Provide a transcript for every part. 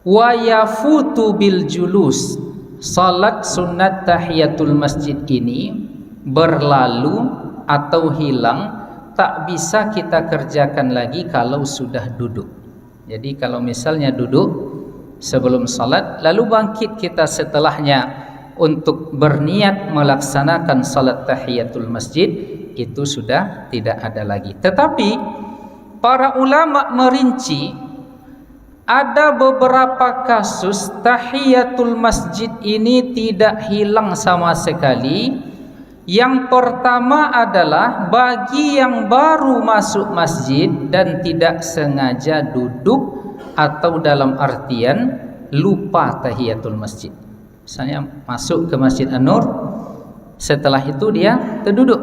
wa yafutu bil julus. Salat sunat tahiyatul masjid ini berlalu atau hilang, tak bisa kita kerjakan lagi kalau sudah duduk. Jadi kalau misalnya duduk sebelum salat, lalu bangkit kita setelahnya untuk berniat melaksanakan salat tahiyatul masjid, itu sudah tidak ada lagi. Tetapi para ulama merinci, ada beberapa kasus tahiyatul masjid ini tidak hilang sama sekali. Yang pertama adalah bagi yang baru masuk masjid dan tidak sengaja duduk atau dalam artian lupa tahiyatul masjid. Misalnya masuk ke Masjid An-Nur, setelah itu dia terduduk,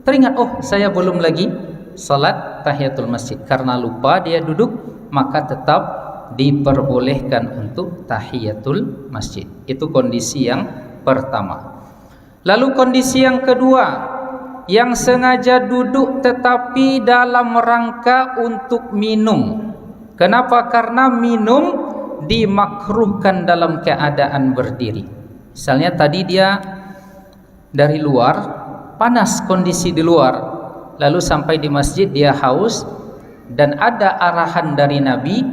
teringat, oh saya belum lagi salat tahiyatul masjid. Karena lupa dia duduk, maka tetap diperbolehkan untuk tahiyatul masjid. Itu kondisi yang pertama. Lalu kondisi yang kedua, yang sengaja duduk tetapi dalam rangka untuk minum. Kenapa? Karena minum dimakruhkan dalam keadaan berdiri. Misalnya tadi dia dari luar, panas kondisi di luar, lalu sampai di masjid dia haus, dan ada arahan dari Nabi,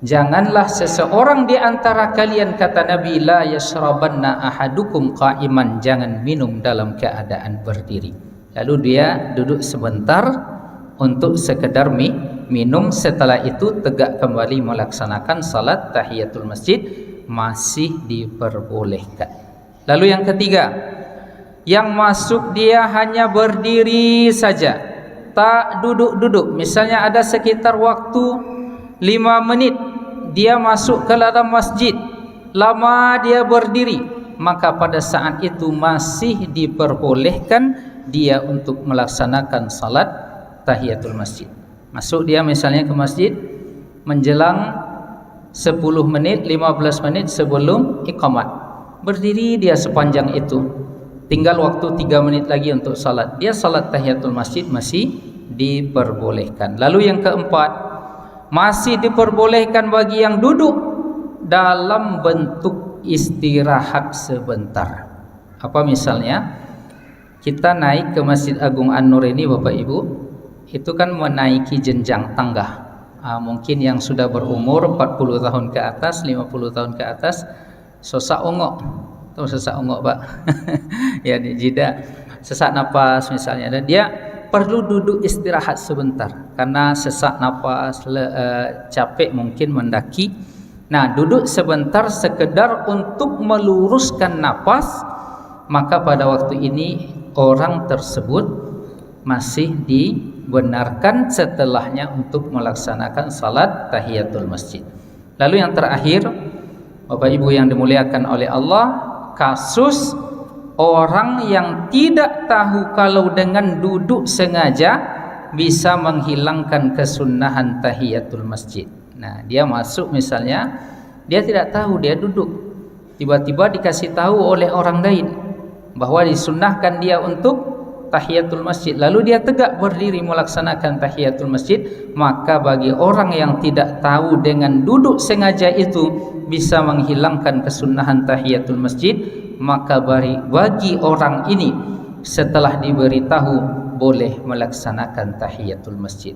janganlah seseorang di antara kalian, kata Nabi, la yashrabanna ahadukum qa'iman, jangan minum dalam keadaan berdiri. Lalu dia duduk sebentar untuk sekedar minum, setelah itu tegak kembali melaksanakan salat tahiyatul masjid, masih diperbolehkan. Lalu yang ketiga, yang masuk dia hanya berdiri saja, tak duduk-duduk. Misalnya ada sekitar waktu 5 menit dia masuk ke dalam masjid, lama dia berdiri, maka pada saat itu masih diperbolehkan dia untuk melaksanakan salat tahiyatul masjid. Masuk dia misalnya ke masjid menjelang 10 menit, 15 menit sebelum iqamat, berdiri dia sepanjang itu, tinggal waktu 3 menit lagi untuk salat, dia salat tahiyatul masjid, masih diperbolehkan. Lalu yang keempat, masih diperbolehkan bagi yang duduk dalam bentuk istirahat sebentar. Apa misalnya? Kita naik ke Masjid Agung An-Nur ini Bapak Ibu, itu kan menaiki jenjang tangga. Mungkin yang sudah berumur 40 tahun ke atas, 50 tahun ke atas, sesak ongok. Tahu sesak ongok Pak? Ya, di jidat, sesak napas misalnya, dan dia perlu duduk istirahat sebentar karena sesak napas, capek mungkin mendaki. Nah, duduk sebentar sekedar untuk meluruskan napas, maka pada waktu ini orang tersebut masih dibenarkan setelahnya untuk melaksanakan salat tahiyatul masjid. Lalu yang terakhir, Bapak Ibu yang dimuliakan oleh Allah, kasus orang yang tidak tahu kalau dengan duduk sengaja bisa menghilangkan kesunahan tahiyatul masjid. Nah, dia masuk misalnya, dia tidak tahu dia duduk, tiba-tiba dikasih tahu oleh orang lain bahwa disunnahkan dia untuk tahiyatul masjid, lalu dia tegak berdiri melaksanakan tahiyatul masjid, maka bagi orang yang tidak tahu dengan duduk sengaja itu bisa menghilangkan kesunahan tahiyatul masjid, maka bagi orang ini setelah diberitahu boleh melaksanakan tahiyatul masjid.